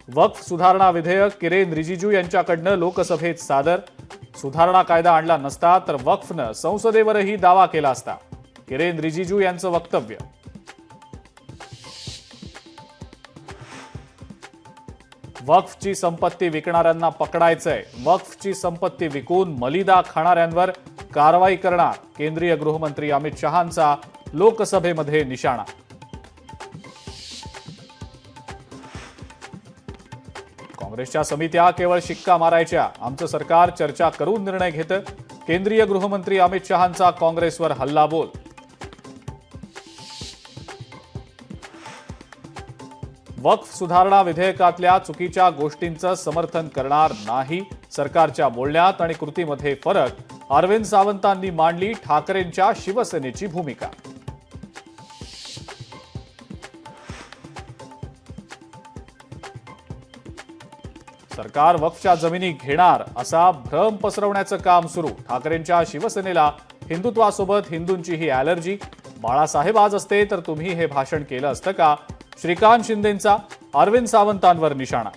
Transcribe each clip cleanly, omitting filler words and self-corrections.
वक्फ सुधारणा विधेयक किरेन रिजिजू यांच्याकडनं लोकसभेत सादर। सुधारणा कायदा आणला नसता तर वक्फनं संसदेवरही दावा केला असता, किरेन रिजिजू यांचं वक्तव्य। वक्फची संपत्ती विकणाऱ्यांना पकडायचंय, वक्फची संपत्ती विकून मलिदा खाणाऱ्यांवर कारवाई करणार, केंद्रीय गृहमंत्री अमित शहांचा लोकसभेमध्ये निशाणा। काँग्रेसच्या समित्या केवळ शिक्का मारायच्या, आमचं सरकार चर्चा करून निर्णय घेतं, केंद्रीय गृहमंत्री अमित शहांचा काँग्रेसवर हल्लाबोल। वक्फ सुधारणा विधेयकातल्या चुकीच्या गोष्टींचं समर्थन करणार नाही, सरकारच्या बोलण्यात आणि कृतीमध्ये फरक, अरविंद सावंतांनी मांडली ठाकरेंच्या शिवसेनेची भूमिका। सरकार वक्फच्या जमिनी घेणार असा भ्रम पसरवण्याचं काम सुरू, ठाकरेंच्या शिवसेनेला हिंदुत्वासोबत हिंदूंचीही ॲलर्जी, बाळासाहेब आज असते तर तुम्ही हे भाषण केलं असतं का, श्रीकांत शिंदेंचा अरविंद सावंतांवर निशाणा।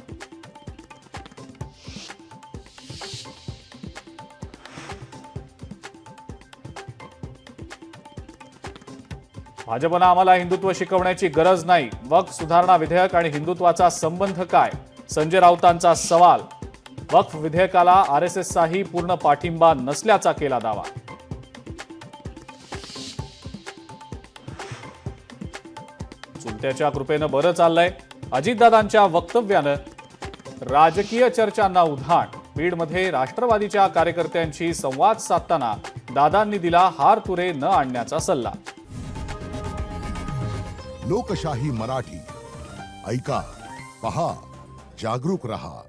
भाजपनं आम्हाला हिंदुत्व शिकवण्याची गरज नाही, वक्फ सुधारणा विधेयक आणि हिंदुत्वाचा संबंध काय, संजय राऊतांचा सवाल। वक्फ विधेयकाला आरएसएसचाही पूर्ण पाठिंबा नसल्याचा केला दावा। चुलत्याच्या कृपेनं बरं चाललंय, अजितदादांच्या वक्तव्यानं राजकीय चर्चांना उधाण। बीडमध्ये राष्ट्रवादीच्या कार्यकर्त्यांशी संवाद साधताना दादांनी दिला हार तुरे न आणण्याचा सल्ला। लोकशाही मराठी ऐका, पहा, जागरूक रहा।